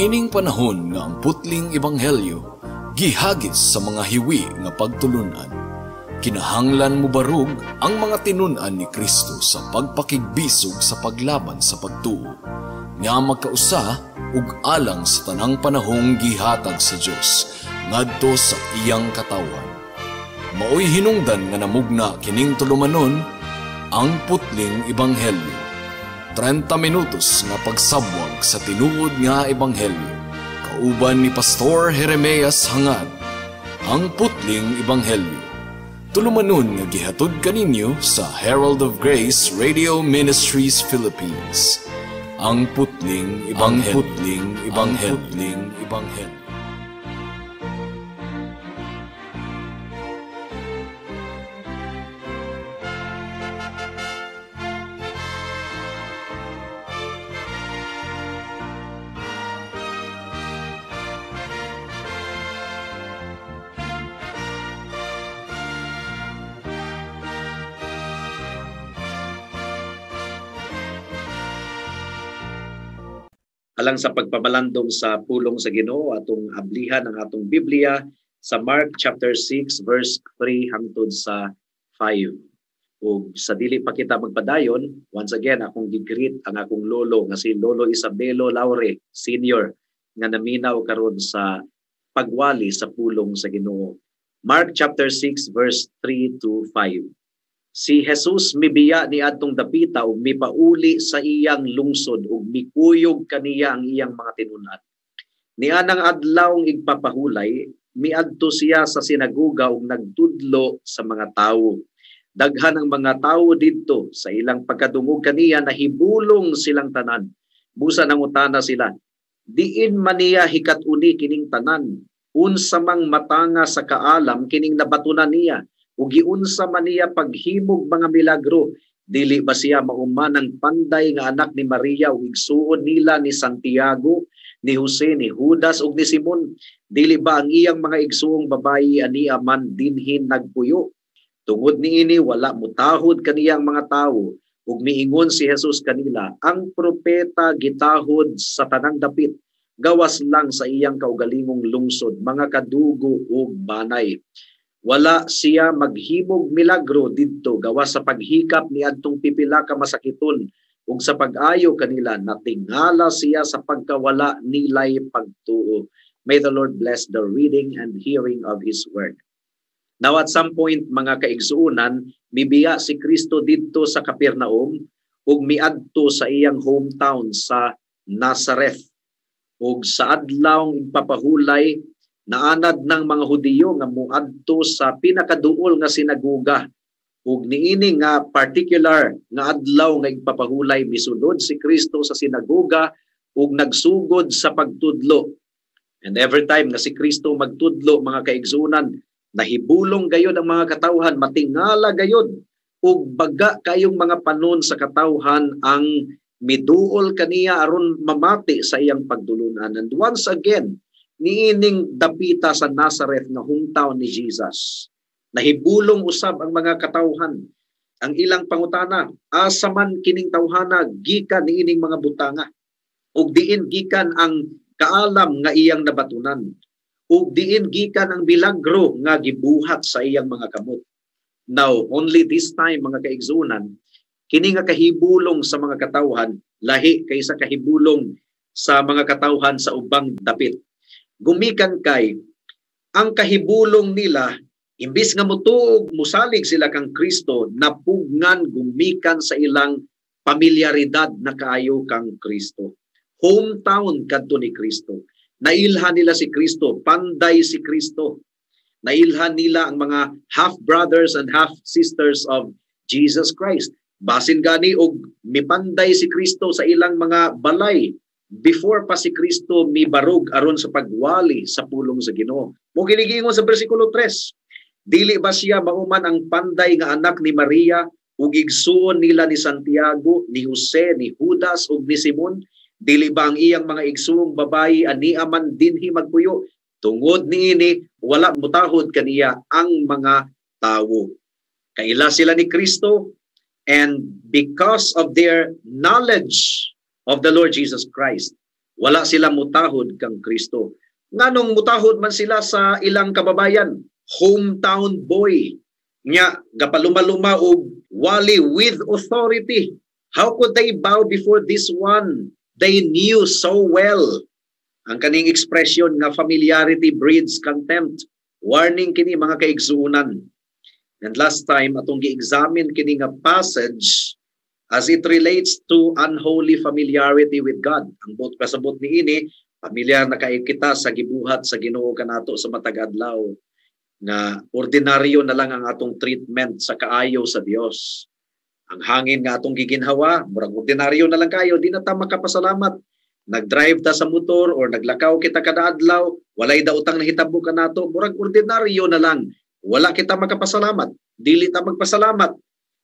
Niining panahon nga ang putling ebanghelyo gihagis sa mga hiwi nga pagtulunan. Kinahanglan mo barug ang mga tinunan ni Kristo sa pagpakigbisog sa paglaban sa pagtuo, nga magkausa ug alang sa tanang panahong gihatag sa Dios ngadto sa iyang katawan. Maoy hinungdan nga namugna kining tulumanon ang putling ebanghelyo. 30 minutos nga pagsabwag sa tinuod nga ebanghelyo. Kauban ni Pastor Jeremias Hangad, ang putling ebanghelyo. Tulumanon nga gihatod kaninyo sa Herald of Grace Radio Ministries Philippines. Ang putling ebanghelyo. Ang putling ebanghelyo. Ang putling ebanghelyo. Alang sa pagpabalandong sa pulong sa Ginoo atong ablihan ang atong Biblia sa Mark chapter 6 verse 3 hangtod sa 5. Ug sa dili pa kita magpadayon, once again akong gigreet ang akong lolo nga si Lolo Isabelo Laure Senior nga naminaw karon sa pagwali sa pulong sa Ginoo. Mark chapter 6 verse 3 to 5. Si Jesus mibiya ni adtong dapita ug mipauli sa iyang lungsod ug mikuyog kaniya ang iyang mga tinunan. Nianang adlawng igpapahulay, miadto siya sa sinagoga ug nagtudlo sa mga tawo. Daghan ang mga tawo didto, sa ilang pagkadungog kaniya nahibulong silang tanan. Busa nangutana sila, diin man niya hikatuni kining tanan, unsa mang matanga sa kaalam kining nabatunan niya. Ug giunsa man niya paghimog mga milagro, dili ba siya mauman ng panday nga anak ni Maria ug igsuon nila ni Santiago, ni Jose, ni Judas ug ni Simon? Dili ba ang iyang mga igsuong babayi ania man dinhin nagpuyo? Tungod niini wala mutahod kaniyang mga tawo ug miingon si Jesus kanila, ang propeta gitahod sa tanang dapit, gawas lang sa iyang kaugalingong lungsod, mga kadugo ug banay. Wala siya maghimog milagro didto gawas sa paghikap ni adtong pipila ka masakiton ug sa pag-ayo kanila natingala siya sa pagkawala nilay pagtuo. May the Lord bless the reading and hearing of His word. Now at some point mga kaigsuunan, mibiya si Kristo didto sa Capernaum ug miadto sa iyang hometown sa Nazareth. Ug sa adlawng igpapahulay, naanad ng mga Hudiyo nga muadto sa pinakaduol nga sinagoga. Ug niini nga particular nga adlaw nga igpapahulay, misunod si Kristo sa sinagoga ug nagsugod sa pagtudlo. And every time nga si Kristo magtudlo mga kaigsunan, nahibulong gayod ang mga katawhan, matingala gayod ug baga kayong mga panon sa katawhan ang miduol kaniya aron mamati sa iyang pagdulunan. And once again, niining dapita sa Nazareth na hometown ni Jesus, nahibulong usab ang mga katawhan. Ang ilang pangutana, asa man kining tawhana gikan niining mga butanga, ug diin gikan ang kaalam nga iyang nabatunan, ug diin gikan ang milagro nga gibuhat sa iyang mga kamot. Now, only this time mga kaigsunan, kini nga kahibulong sa mga katawhan lahi kaysa kahibulong sa mga katawhan sa ubang dapit. Gumikan kay ang kahibulong nila, imbis nga mutuog musalig sila kang Kristo, napugnan gumikan sa ilang pamilyaridad na kaayo kang Kristo. Hometown kadto ni Kristo. Nailhan nila si Kristo, panday si Kristo. Nailhan nila ang mga half-brothers and half-sisters of Jesus Christ. Basin gani og mipanday si Kristo sa ilang mga balay before pa si Kristo mibarog aron sa pagwali sa pulong sa Ginoo. Mo ginigingon sa bersikulo 3, dili ba siya mauman ang panday nga anak ni Maria ug igsuon nila ni Santiago, ni Jose, ni Judas ug ni Simon? Dili ba ang iyang mga igsuong babayi ania man dinhi magpuyo? Tungod niini wala mutahod kaniya ang mga tawo. Kaila sila ni Kristo, and because of their knowledge of the Lord Jesus Christ, wala sila mutahod kang Kristo. Nganong mutahod man sila sa ilang kababayan, hometown boy, nya gapaluma-luma og wali with authority. How could they bow before this one they knew so well? Ang kaning expression nga familiarity breeds contempt. Warning kini mga kaigsuunan. And last time atong gi-examine kini nga passage as it relates to unholy familiarity with God. Ang bot kasabot niini, pamilyar na kay kita sa gibuhat sa Ginoo kanato sa matag adlaw nga ordinaryo na lang ang atong treatment sa kaayo sa Dios. Ang hangin nga atong giginhawa, murag ordinaryo na lang kayo, di na ta makapasalamat. Nag-drive ta sa motor or naglakaw kita kada adlaw, walay daotang nahitabo kanato, murag ordinaryo na lang. Wala kita makapasalamat, dili ta magpasalamat.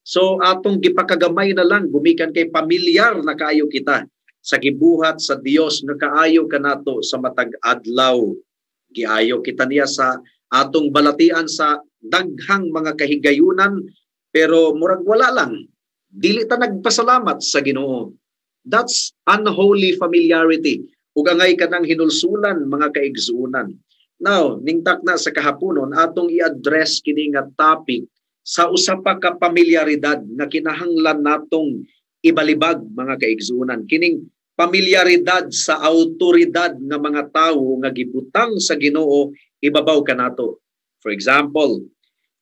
So atong gipakagamay na lang gumikan kay pamilyar na kaayo kita sa gibuhat sa Dios nga kaayo kanato sa matag adlaw. Giayo kita niya sa atong balatian sa daghang mga kahigayunan, pero murag wala lang. Dili ta nagpasalamat sa Ginoo. That's unholy familiarity. Ug angay kanang hinulsulan mga kaigsuunan. Now, ningtak na sa kahaponon atong i-address kini nga topic sa usa pa ka pamilyaridad nga kinahanglan natong ibalibag mga kaigsuunan. Kining pamilyaridad sa awtoridad nga mga tawo nga gibutang sa Ginoo ibabaw kanato. For example,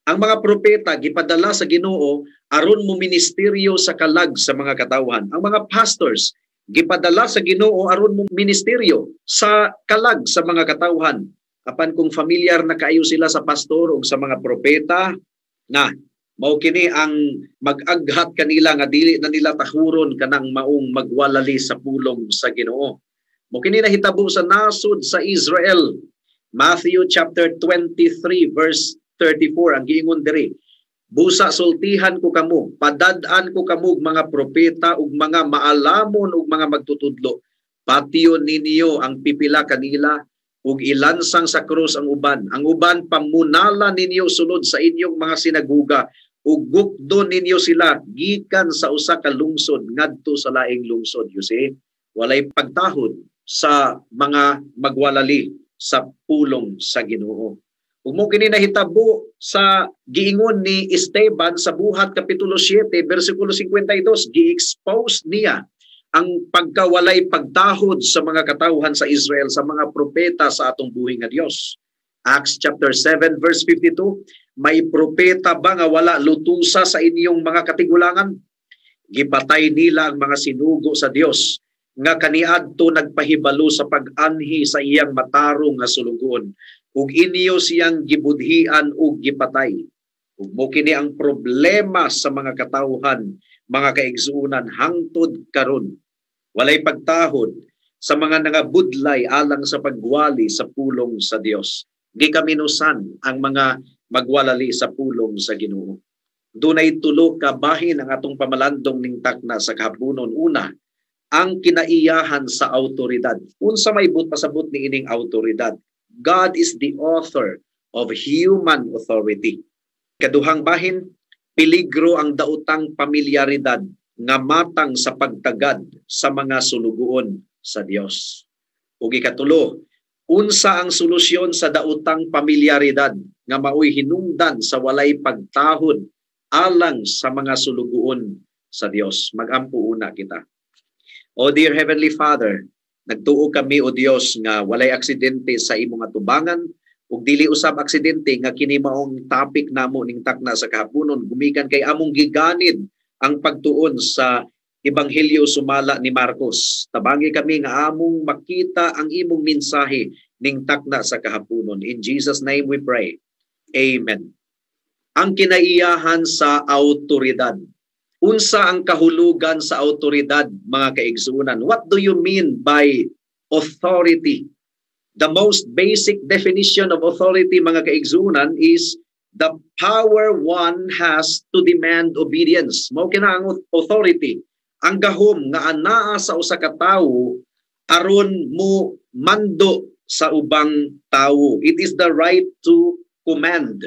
ang mga propeta gipadala sa Ginoo aron mo ministeryo sa kalag sa mga katawhan. Ang mga pastors gipadala sa Ginoo aron mo ministeryo sa kalag sa mga katawhan. Apan kung familiar na kaayo sila sa pastor o sa mga propeta, na mao kini ang mag-aghat kanila nga dili na nila tahuron kanang maong magwalali sa pulong sa Ginoo. Mao kini nahitabo sa nasod sa Israel. Matthew chapter 23 verse 34 ang giingon diri. Busa sultihan ko kamo, padad-an ko kamo mga propeta ug mga maalamon ug mga magtutudlo. Patyon ninyo ang pipila kanila ug ilansang sa krus ang uban. Ang uban pamunala ninyo sulod sa inyong mga sinaguga ug gukdon ninyo sila gikan sa usa ka lungsod ngadto sa laing lungsod. You see, walay pagtahod sa mga magwalali sa pulong sa Ginoo. Ug mo kini nahitabo sa giingon ni Esteban sa Buhat kapitulo 7 bersikulo 52, gi-expose niya ang pagkawalay pagtahod sa mga katawhan sa Israel sa mga propeta sa atong buhi nga Dios. Acts chapter 7 verse 52, may propeta ba nga wala lutusa sa inyong mga katigulangan? Gipatay nila ang mga sinugo sa Dios nga kaniadto nagpahibalo sa pag-anhi sa iyang matarong nga sulugon ug inyo siyang gibudhian ug gipatay. Ug mo kini ang problema sa mga katawhan, mga kaigsuunan hangtod karon. Walay pagtahod sa mga nangabudlay alang sa pagwali sa pulong sa Dios. Gikaminusan ang mga magwalali sa pulong sa Ginoo. Dunay tulo ka bahin ang atong pamalandong ning takna sa kahaponon. Una, ang kinaiyahan sa awtoridad. Unsa may pasabot ni ining awtoridad? God is the author of human authority. Kaduhang bahin, peligro ang daotang pamilyaridad nga matang sa pagtagad sa mga sulugoon sa Dios. Ug ikatulo, unsa ang solusyon sa daotang pamilyaridad nga maoy hinungdan sa walay pagtahod alang sa mga sulugoon sa Dios. Magampo una kita. O dear Heavenly Father, nagtuo kami o Dios nga walay aksidente sa imong atubangan ug dili usab aksidente nga kini maong topic namo ning takna sa kahaponon gumikan kay among giganid ang pagtuon sa Ebanghelyo sumala ni Marcos. Tabangi kami nga among makita ang imong mensahe ning takna sa kahaponon. In Jesus' name we pray. Amen. Ang kinaiyahan sa awtoridad. Unsa ang kahulugan sa awtoridad, mga kaigsuunan? What do you mean by authority? The most basic definition of authority, mga kaigsuunan, is the power one has to demand obedience. Mao kina ang authority. Ang gahom nga anaa sa usa ka tawo aron mo mando sa ubang tawo. It is the right to command.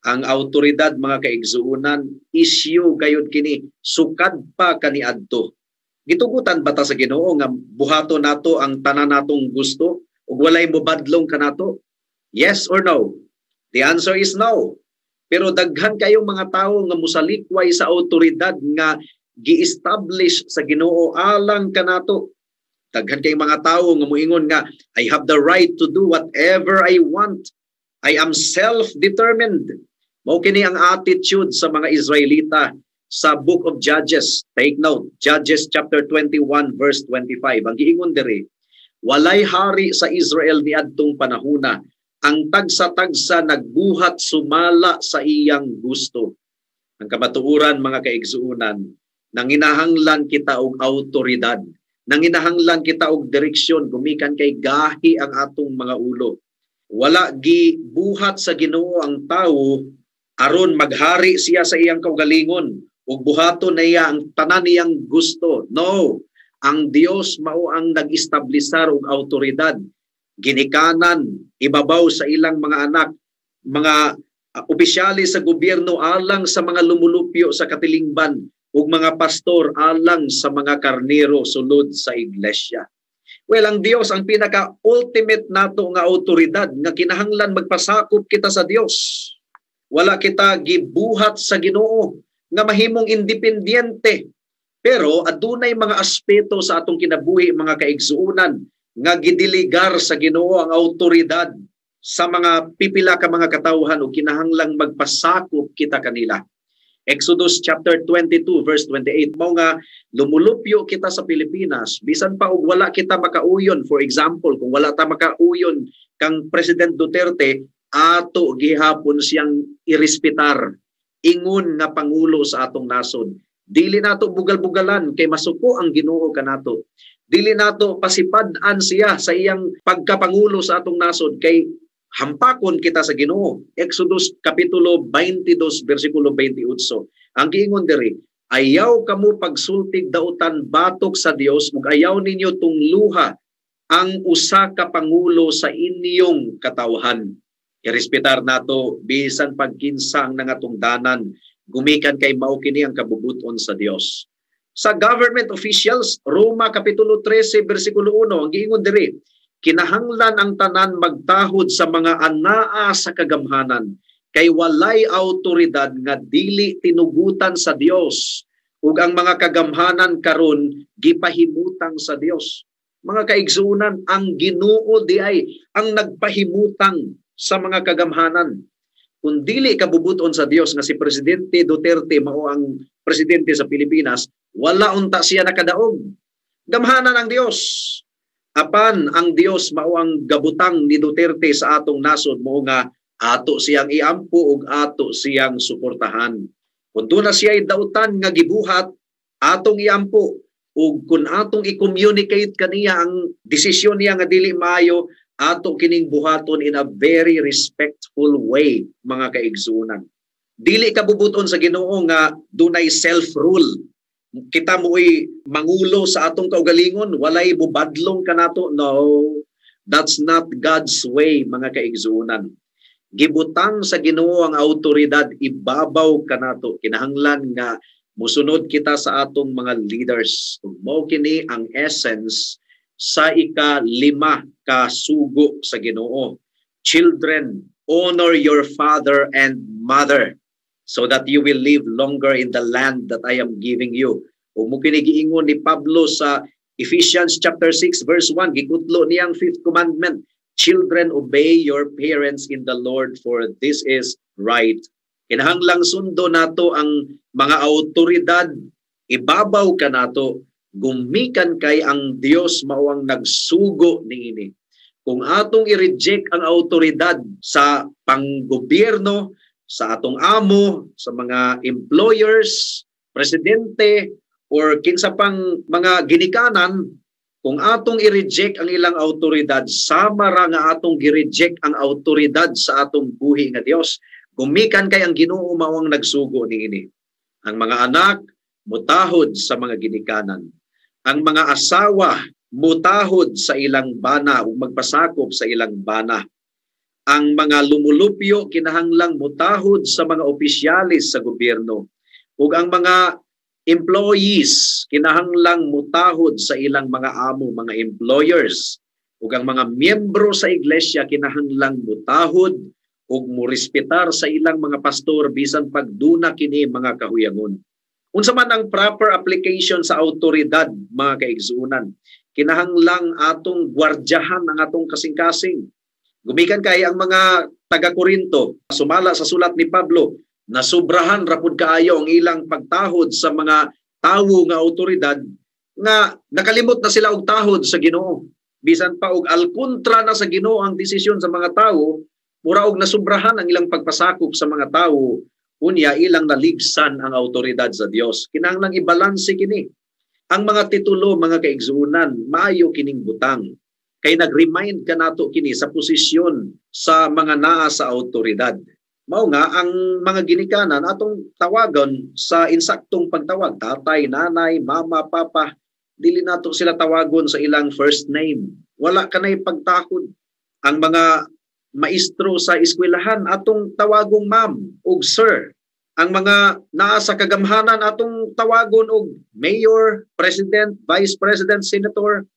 Ang awtoridad, mga kaigsuunan, issue gayud kini sukad pa kaniadto. Gitugutan bata sa Ginoo nga buhato nato ang tanan natong gusto ug walay mobadlong kanato? Yes or no? The answer is no. Pero daghan kayong mga tawo nga musalikway sa awtoridad nga gi-establish sa Ginoo alang kanato. Daghan kayong mga tawo nga moingon nga I have the right to do whatever I want. I am self-determined. Mao kini ang attitude sa mga Israelita sa Book of Judges. Take note, Judges chapter 21 verse 25. Ang giingon diri, walay hari sa Israel niadtong panahona. Ang tagsa-tagsa nagbuhat sumala sa iyang gusto. Ang kamatuoran mga kaigsuunan, nanginahanglan kita og awtoridad. Nanginahanglan kita og direksyon gumikan kay gahi ang atong mga ulo. Wala gibuhat sa Ginoo ang tawo aron maghari siya sa iyang kaugalingon ug buhaton niya ang tanan niyang gusto. No, ang Dios mao ang nag-establisar og awtoridad. Ginikanan, ibabaw sa ilang mga anak, mga opisyalis sa gobyerno alang sa mga lumulupyo sa katilingban ug mga pastor alang sa mga karnero sulod sa iglesia. Well, ang Dios ang pinaka-ultimate nato nga awtoridad nga kinahanglan magpasakop kita sa Dios. Wala kita gibuhat sa Ginoo nga mahimong independyente. Pero adunay mga aspeto sa atong kinabuhi mga kaigsuunan nga gidiligar sa Ginoo ang awtoridad sa mga pipila ka mga katawhan o kinahanglang magpasakop kita kanila. Exodus chapter 22 verse 28, mao nga lumulupyo kita sa Pilipinas bisan pa og wala kita makauyon. For example, kung wala ta makauyon kang President Duterte, ato gihapon siyang irespetar ingon nga pangulo sa atong nasod. Dili nato bugal-bugalan kay masuko ang Ginoo kanato. Dili nato pasipad-an siya sa iyang pagkapangulo sa atong nasod kay hampakon kita sa Ginoo. Exodus kapitulo 22 bersikulo 28. Ang giingon diri, ayaw kamo pagsultig dautan batok sa Dios ug ayaw ninyo tungluha ang usa ka pangulo sa inyong katawhan. Irespetar nato bisan pagkinsa ang nangatungdanan gumikan kay mao kini ang kabubuton sa Dios. Sa government officials, Roma kapitulo 13 bersikulo 1, ang giingon diri, kinahanglan ang tanan magtahod sa mga anaa sa kagamhanan kay walay awtoridad nga dili tinugutan sa Dios ug ang mga kagamhanan karon gipahimutang sa Dios. Mga kaigsuunan, ang Ginoo di ay ang nagpahimutang sa mga kagamhanan. Kung dili kabubuton sa Dios nga si Presidente Duterte mao ang presidente sa Pilipinas, wala unta siya nakadaog. Gamhanan ang Dios. Apan ang Dios mao ang gabutang ni Duterte sa atong nasod mao nga ato siyang iampo ug ato siyang suportahan. Kung doon na siya dautan nga gibuhat, atong iampo ug kung atong i-communicate kaniya ang desisyon niya nga dili maayo, ato kining buhaton in a very respectful way mga kaigsunan. Dili kabubuton sa Ginoo nga dunay self-rule. Kita mo'y mangulo sa atong kaugalingon, walay bubadlong kanato. No, that's not God's way mga kaigsunan. Gibutang sa Ginoo ang awtoridad, ibabaw kanato. Kinahanglan nga musunod kita sa atong mga leaders. Mao kini ang essence sa ika-5 ka sugo sa Ginoo. Children, honor your father and mother so that you will live longer in the land that I am giving you. O mo kini giingon ni Pablo sa Ephesians chapter 6 verse 1, gikutlo niyang 5th commandment, children, obey your parents in the Lord for this is right. Kinahanglang sundo nato ang mga awtoridad, ibabaw ka nato, gumikan kay ang Dios mao ang nagsugo niini. Kung atong i-reject ang awtoridad sa panggobyerno, sa atong amo, sa mga employers, presidente, or kinsa pang mga ginikanan, kung atong i-reject ang ilang awtoridad, sama ra nga atong gi-reject ang awtoridad sa atong buhi nga Dios. Gumikan kay ang Ginoo mao ang nagsugo niini. Ang mga anak mutahod sa mga ginikanan. Ang mga asawa mutahod sa ilang bana o magpasakop sa ilang bana. Ang mga lumulupyo kinahanglang mutahod sa mga opisyalis sa gobyerno. Ug ang mga employees kinahanglang mutahod sa ilang mga amo, mga employers, ug ang mga miyembro sa iglesia kinahanglang mutahod ug morespetar sa ilang mga pastor bisan pagduna kini mga kahuyangon. Unsa man ang proper application sa autoridad, mga kaigsuonan, kinahanglang atong gwardyahan ang atong kasing-kasing. Gumikan kay ang mga taga-Korinto, sumala sa sulat ni Pablo, nasubrahan rapud kaayo ang ilang pagtahod sa mga tawo nga autoridad nga nakalimot na sila og tahod sa Ginoo. Bisan pa og alkontra na sa Ginoo ang desisyon sa mga tawo, mura og nasubrahan ang ilang pagpasakop sa mga tawo, unya ilang naligsan ang autoridad sa Dios. Kinahanglang ibalanse kini. Ang mga titulo, mga kaigsuonan, maayo kining butang. Kay nag-remind ka nato kini sa posisyon sa mga naa sa autoridad. Mao nga ang mga ginikanan atong tawagon sa insaktong pagtawag, tatay, nanay, mama, papa, dili nato sila tawagon sa ilang first name. Wala kanay pagtakod. Ang mga maestro sa eskwelahan atong tawagong ma'am ug sir. Ang mga naa sa kagamhanan atong tawagon og mayor, president, vice president, senator.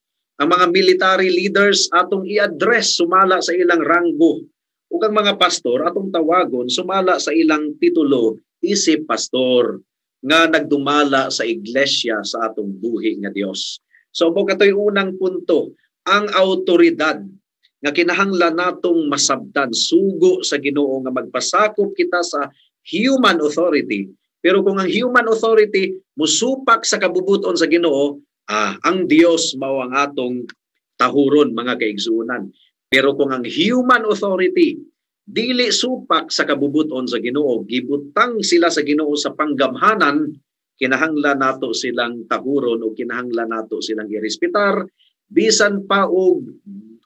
Ang mga military leaders atong i-address sumala sa ilang ranggo. Ug ang mga pastor atong tawagon sumala sa ilang titulo isip pastor nga nagdumala sa iglesia sa atong buhi nga Dios. So mo katoy unang punto, ang autoridad nga kinahanglan natong masabtan sugo sa Ginoo nga magpasakop kita sa human authority. Pero kung ang human authority musupak sa kabubuton sa Ginoo, ang Dios mao ang atong tahuron, mga kaigsuonan. Pero kung ang human authority dili supak sa kabubuton sa Ginoo, gibutang sila sa Ginoo sa panggamhanan, kinahanglan nato silang tahuron o kinahanglan nato silang irespetar bisan pa og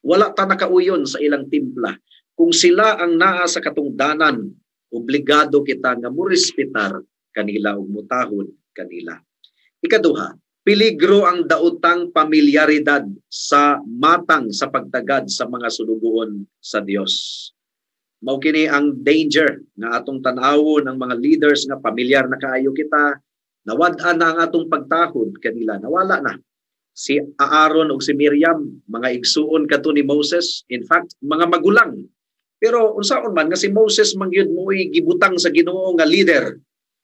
wala ta nakauyon sa ilang timpla. Kung sila ang naa sa katungdanan, obligado kita nga morespetar kanila ug mutahod kanila. Ikaduha, peligro ang daotang pamilyaridad sa matang sa pagtagad sa mga sunugoon sa Dios. Mao kini ang danger nga atong tan-awon ang mga leaders nga pamilyar na kaayo kita, nawad-an na ang atong pagtahod kanila, nawala na. Si Aaron ug si Miriam, mga igsuon kadto ni Moses, in fact, mga magulang. Pero unsaon man nga si Moses mangyud mo'y gibutang sa Ginoo nga leader.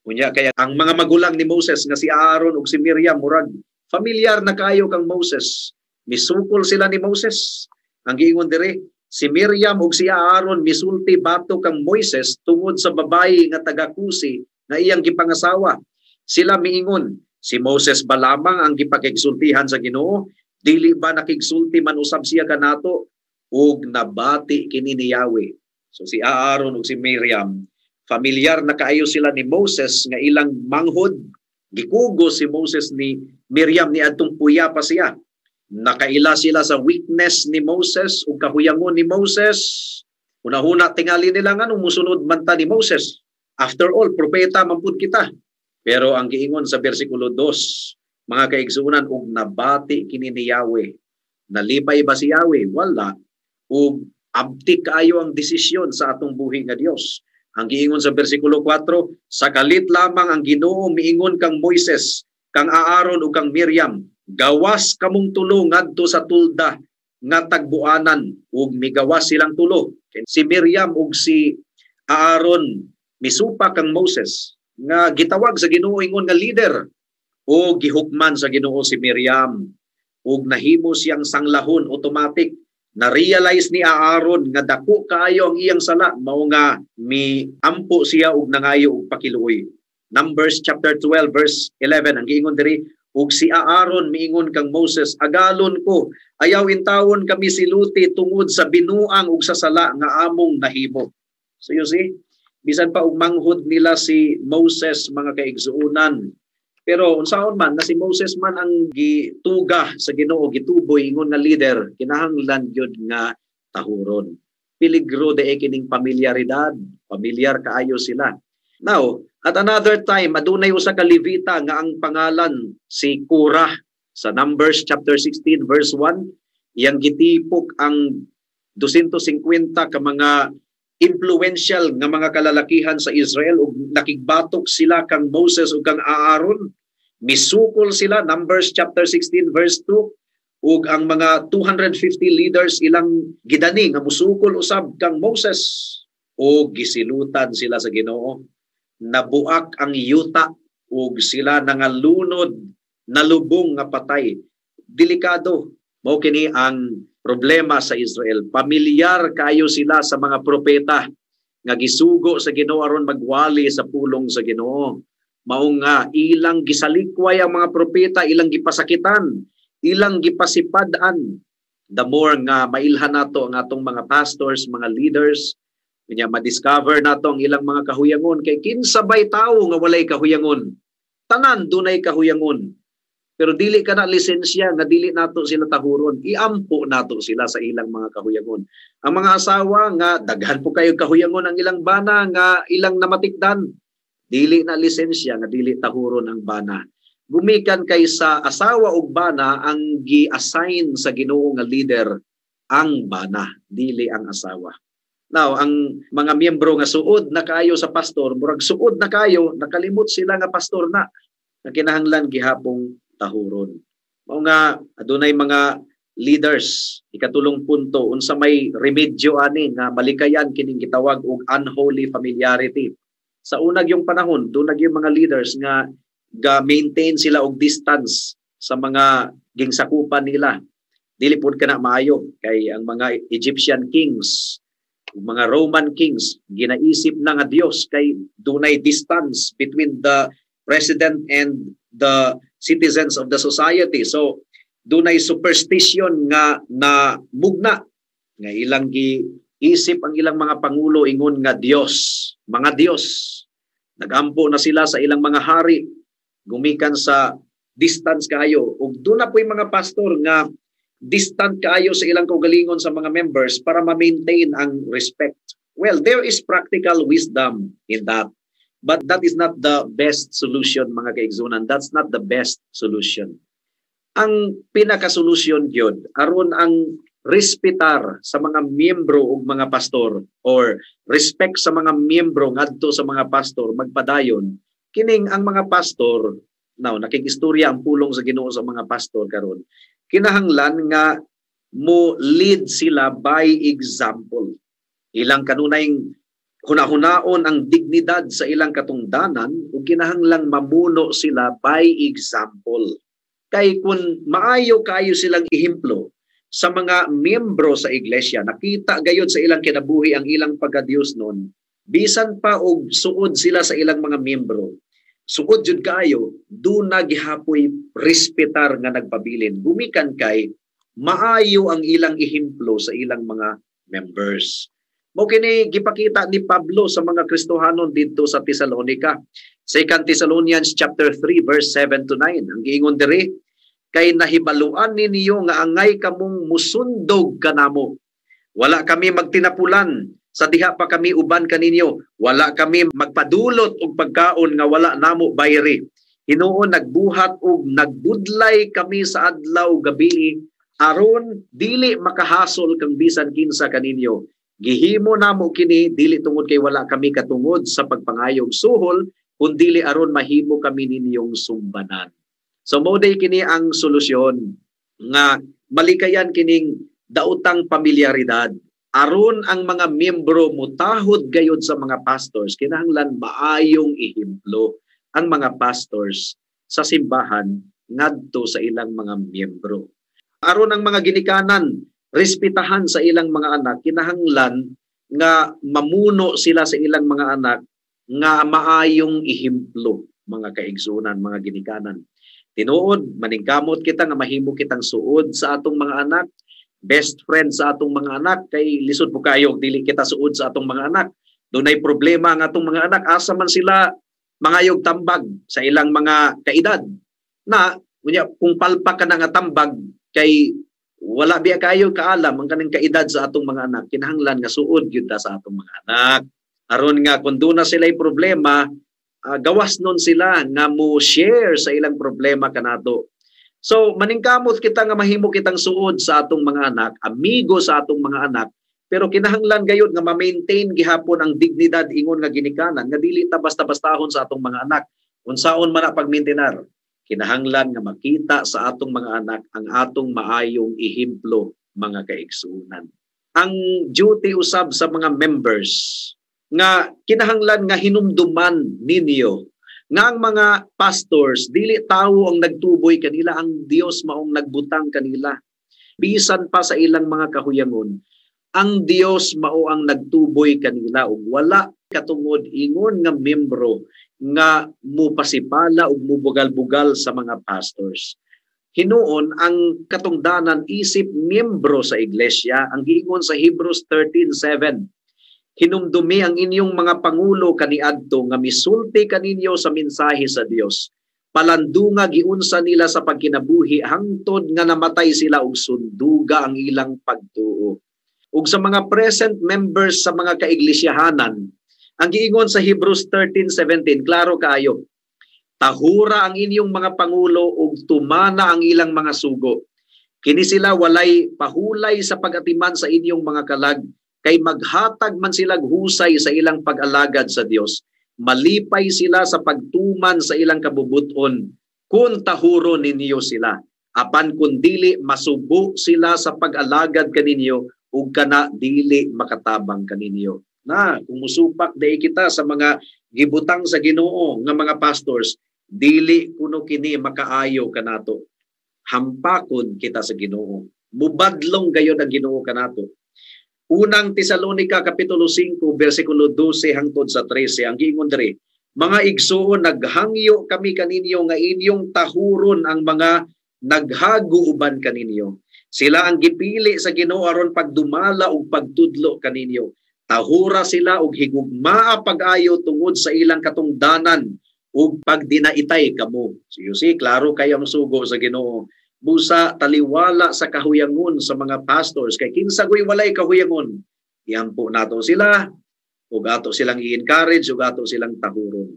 Unya kaya ang mga magulang ni Moses nga si Aaron ug si Miriam murag familiar na kaayo kang Moses. Misukol sila ni Moses. Ang giingon dire, si Miriam ug si Aaron misulti bato kang Moises tungod sa babayi nga taga-Kusi nga iyang gipangasawa. Sila miingon, si Moses ba lamang ang gipakigsultihan sa Ginoo? Dili ba nakigsulti man usab siya kanato? Ug nabati kini ni Yahweh. So si Aaron ug si Miriam, familiar na kaayo sila ni Moses nga ilang manghod. Gikugo si Moses ni Miriam ni adtong puya pa siya. Nakaila sila sa weakness ni Moses ug kahuyangon ni Moses. Una-una tingali nila nga nung musunod man ta ni Moses. After all, propeta man pud kita. Pero ang giingon sa bersikulo 2, mga kaigsuonan, ug nabati kini ni Yahweh. Nalipay ba si Yahweh? Wala. Ug abtik kaayo ang desisyon sa atong buhi nga Dios. Ang giingon sa bersikulo 4, sakalit lamang ang Ginoo miingon kang Moises, kang Aaron ug kang Miriam, gawas kamong tulo ngadto sa tulda nga tagbuanan, ug migawas silang tulo. Si Miriam ug si Aaron misupa kang Moses nga gitawag sa Ginoo ingon nga leader, o gihukman sa Ginoo si Miriam ug nahimo siyang sanglahon automatic. Na-realize ni Aaron nga dako kaayo ang iyang sala, mao nga miampo siya ug nangayo og pakiluoy. Numbers chapter 12 verse 11 ang giingon diri, ug si Aaron miingon kang Moses, agalon ko ayaw intawon kami siluti tungod sa binuang ug sa sala nga among nahimo. So you see, bisan pa og manghod nila si Moses, mga kaigsuonan. Pero unsaon man na si Moses man ang gituga sa Ginoo, gituboy ingon nga leader, kinahanglan gyud nga tahuron. Peligro de kining pamilyaridad, pamilyar kaayo sila. Now, at another time, adunay usa ka Levita nga ang pangalan si Korah. Sa Numbers chapter 16 verse 1, iyang gitipok ang 250 ka mga influential nga mga kalalakihan sa Israel ug nakigbatok sila kang Moses ug kang Aaron misukol sila, Numbers chapter 16 verse 2, ug ang mga 250 leaders ilang gidani nga musukol usab kang Moses, o gisilutan sila sa Ginoo. Nabuak ang yuta ug sila nangalunod, nalubong nga patay. Delikado mao kini ang problema sa Israel. Pamilyar kayo sila sa mga propeta nga gisugo sa Ginoo aron magwali sa pulong sa Ginoo. Mao nga ilang gisalikway ang mga propeta, ilang gipasakitan, ilang gipasipadan. The more nga mailhan nato ang atong mga pastors, mga leaders, kanya ma-discover nato ang ilang mga kahuyangon. Kay kinsabay tawo nga walay kahuyangon. Tanan dunay kahuyangon. Pero dili ka na lisensya nga dili nato sila tahuron. Iampo nato sila sa ilang mga kahuyangon. Ang mga asawa nga daghan po kayo kahuyangon ang ilang bana nga ilang namatikdan. Dili na lisensya nga dili tahuron ang bana. Gumikan kay sa asawa ug bana ang gi-assign sa Ginoo nga leader ang bana, dili ang asawa. Now, ang mga miyembro nga suod na kayo sa pastor, murag suod na kayo, nakalimot sila nga pastor na kinahanglan gihapong tahuron. Mao nga adunay mga leaders, ikatulong punto, unsa may remedyo ani nga malikayan kining gitawag og unholy familiarity. Sa unag yung panahon, dunag yung mga leaders nga ga-maintain sila og distance sa mga gingsakupan nila. Dili pud kana maayo kay ang mga Egyptian kings, mga Roman kings, ginaisip na nga Dios kay dunay distance between the president and the citizens of the society. So dunay superstition nga na mugna nga ilang giisip ang ilang mga pangulo ingon nga Dios, mga Dios. Nagampo na sila sa ilang mga hari, gumikan sa distance kayo. Ug doon na po yung mga pastor nga distant kayo sa ilang kaugalingon sa mga members para ma-maintain ang respect. Well, there is practical wisdom in that. But that is not the best solution, mga kaigsunan. That's not the best solution. Ang pinaka-solusyon yun, aron ang respetar sa mga miyembro o mga pastor or respect sa mga miyembro ngadto sa mga pastor magpadayon, kining ang mga pastor, now nakigistorya ang pulong sa Ginoo sa mga pastor karon, kinahanglan nga mo lead sila by example. Ilang kanunayng hunahunaon ang dignidad sa ilang katungdanan ug kinahanglang mamuno sila by example. Kay kung maayo kayo silang ihemplo sa mga miyembro sa iglesia, nakita gayud sa ilang kinabuhi ang ilang pagka-Dios nun, bisan pa og suod sila sa ilang mga miyembro, suod jud kayo, doon na gihapoy respetar nga nagpabilin. Gumikan kay maayo ang ilang ihemplo sa ilang mga members. Mo kini gipakita ni Pablo sa mga Kristohanon dito sa Thessalonica. 2 Thessalonians chapter 3 verse 7 to 9. Ang giingon diri, kay nahibaluan ninyo nga angay kamong musundog kanamo. Wala kami magtinapulan sa diha pa kami uban kaninyo. Wala kami magpadulot og pagkaon nga wala namo bayri. Hinuon nagbuhat og nagbudlay kami sa adlaw gabi aron dili makahasol kang bisan kinsa kaninyo. Gihimo namo kini dili tungod kay wala kami katungod sa pagpangayog suhol, kun dili aron mahimo kami ninyong sumbanan. So moday kini ang solusyon nga malikayan kining daotang pamilyaridad. Aron ang mga miyembro mutahod gayud sa mga pastors, kinahanglan maayong ihemplo ang mga pastors sa simbahan ngadto sa ilang mga miyembro. Aron ang mga ginikanan respetahan sa ilang mga anak, kinahanglan nga mamuno sila sa ilang mga anak nga maayong ihemplo, mga kaigsunan, mga ginikanan. Tinuod, maningkamot kita nga mahimo kitang suod sa atong mga anak, best friend sa atong mga anak, kay lisod po kayo, dili kita suod sa atong mga anak. Doon ay problema ang atong mga anak, asa man sila mangayog tambag sa ilang mga kaedad. Na, kung palpa ka na nga tambag, kay wala biya kayo kaalam ang kanang kaedad sa atong mga anak, kinahanglan nga suod gyud ta sa atong mga anak. Aron nga kung doon na sila'y problema, gawas nun sila nga mo share sa ilang problema kanato. So maningkamot kita nga mahimo kitang suod sa atong mga anak, amigo sa atong mga anak, pero kinahanglan gayud nga ma-maintain gihapon ang dignidad ingon nga ginikanan nga dili ta basta-bastahon sa atong mga anak. Unsaon man ang pagmaintenar. Kinahanglan nga makita sa atong mga anak ang atong maayong ihimplo, mga kaigsuunan. Ang duty usab sa mga members nga kinahanglan nga hinumduman ninyo nga ang mga pastors dili tawo ang nagtuboy kanila, ang Dios maong nagbutang kanila. Bisan pa sa ilang mga kahuyangon, ang Dios mao ang nagtuboy kanila ug wala katungod ingon nga membro nga mupasipala ug mubugal-bugal sa mga pastors. Hinuon ang katungdanan isip miyembro sa iglesia, ang giingon sa Hebrews 13:7. Hinumdumi ang inyong mga pangulo kaniadto nga misulti kaninyo sa mensahe sa Dios. Palandunga giunsa nila sa pagkinabuhi hangtod nga namatay sila ug sunduga ang ilang pagtuo. Ug sa mga present members sa mga kaiglesiyahanan, ang giingon sa Hebrews 13:17, klaro kaayo. Tahura ang inyong mga pangulo ug tumana ang ilang mga sugo. Kini sila walay pahulay sa pag-atiman sa inyong mga kalag, kay maghatag man sila husay sa ilang pag-alagad sa Dios. Malipay sila sa pagtuman sa ilang kabubuton kung tahuro ninyo sila. Apan kun dili masubo sila sa pag-alagad kaninyo ug kana dili makatabang kaninyo. Na kung musupak dai kita sa mga gibutang sa Ginoo nga mga pastors, dili kuno kini makaayo kanato. Hampakon kita sa Ginoo. Mubadlong gayud ang Ginoo kanato. Unang Tesalonica kapitulo 5 bersikulo 12 hangtod sa 13 ang giingon diri, mga igsuon, naghangyo kami kaninyo nga inyong tahuron ang mga naghaguuban kaninyo. Sila ang gipili sa Ginoo aron pagdumala ug pagtudlo kaninyo. Tahura sila og higugmaa pag-ayo tungod sa ilang katungdanan ug pagdinaitay kamo. So you see, klaro kayo ang sugo sa Ginoo. Busa taliwala sa kahuyangon sa mga pastors, kay kinsa goy walay kahuyangon, iampo nato sila ug ato silang i-encourage ug ato silang tahuron.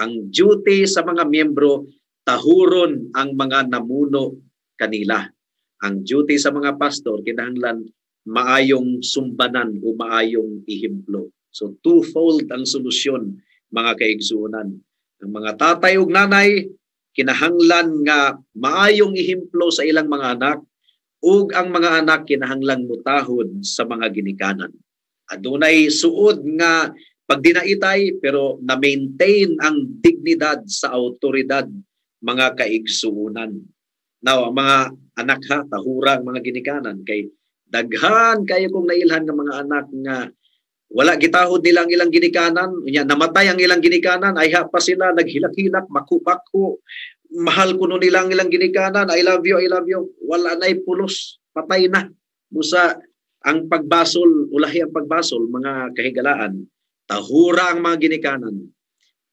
Ang duty sa mga miyembro, tahuron ang mga namuno kanila. Ang duty sa mga pastor, kinahanglan maayong sumbanan o maayong ihimplo. So twofold ang solusyon, mga kaigsuonan. Ang mga tatay ug nanay, kinahanglan nga maayong ihimplo sa ilang mga anak, ug ang mga anak kinahanglan mutahod sa mga ginikanan. Adunay suod nga pagdinaitay pero na-maintain ang dignidad sa awtoridad, mga kaigsuonan. Now, ang mga anak ha, tahura ang mga ginikanan, kay daghan kayo kung nailhan ng mga anak nga wala gitahod nila ang ilang ginikanan, namatay ang ilang ginikanan, ay pa sila naghilak-hilak, maku-maku, mahal kuno nila ang ilang ginikanan, I love you, wala na'y pulos, patay na. Busa ang pagbasol, ulahi ang pagbasol, mga kahigalaan, tahura ang mga ginikanan,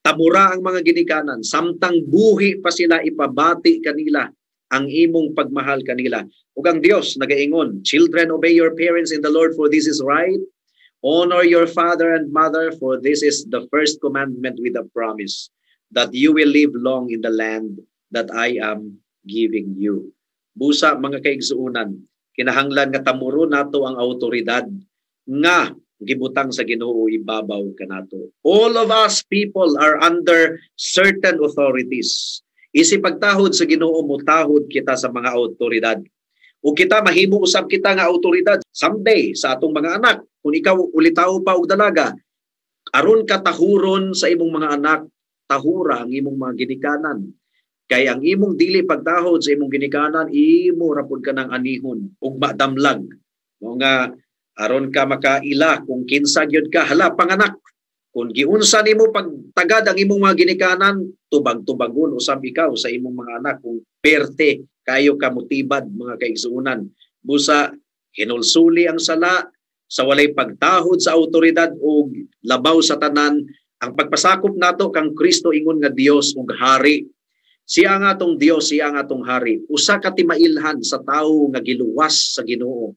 tamura ang mga ginikanan, samtang buhi pa sila ipabati kanila ang imong pagmahal kanila. Ug ang Dios nagaingon, children, obey your parents in the Lord, for this is right. Honor your father and mother, for this is the first commandment with a promise, that you will live long in the land that I am giving you. Busa, mga kaigsuunan, kinahanglan nga tamuro nato ang awtoridad nga gibutang sa Ginoo ibabaw kanato. All of us people are under certain authorities. Isip pagtahod sa Ginoo, mutahod kita sa mga awtoridad. O kita mahimo usab kita nga awtoridad someday sa atong mga anak. Kung ikaw ulitaw pa og dalaga, aron ka tahuron sa imong mga anak, tahura ang imong mga ginikanan. Kay ang imong dili pagtahod sa imong ginikanan, imo ra pud ka ng anihon ug madamlag. No nga aron ka makaila kung kinsa gyud ka, hala panganak. Kung giunsa nimo pagtagad ang imong mga ginikanan, tubag-tubagon usab ikaw sa imong mga anak kung perte kayo ka motibad, mga kaigsuunan. Busa hinulsuli ang sala sa walay pagtahod sa awtoridad o labaw sa tanan. Ang pagpasakop nato kang Kristo ingon nga Dios ug hari. Siya nga atong Dios, siya nga atong hari. Usa ka timailhan sa tawo nga giluwas sa Ginoo.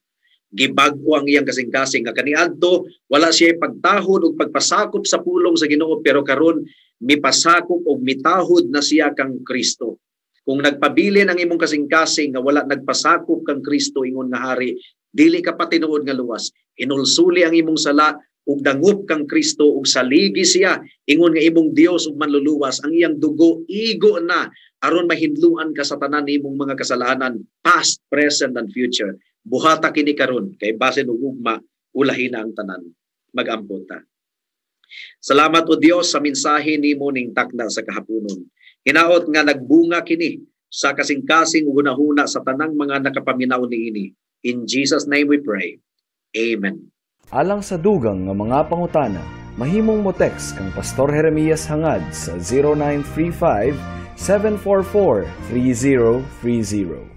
Gibag-o ang iyang kasing-kasing nga kaniadto wala siya pagtahod ug pagpasakop sa pulong sa Ginoo, pero karon mipasakop og mitahod na siya kang Kristo. Kung nagpabilin ang imong kasing-kasing nga wala nagpasakop kang Kristo ingon nga hari, dili ka pa tinuod nga luwas. Inulsuli ang imong sala, ug dangup kang Kristo ug saligi siya ingon nga imong Dios ug manluluwas, ang iyang dugo igo na aron mahindluan ka sa tanan nimong mga kasalanan past, present and future. Buhata kini karon kay basin og ugma ulahin na ang tanan. Mag-ampon ta. Salamat o Dios sa mensahe nimo ning takda sa kahaponon. Hinaot nga nagbunga kini sa kasing-kasing hunahuna sa tanang mga nakapaminaw niini. In Jesus name we pray. Amen. Alang sa dugang nga mga pangutana, mahimong mo text kang Pastor Jeremias Hangad sa 0935-744-3030.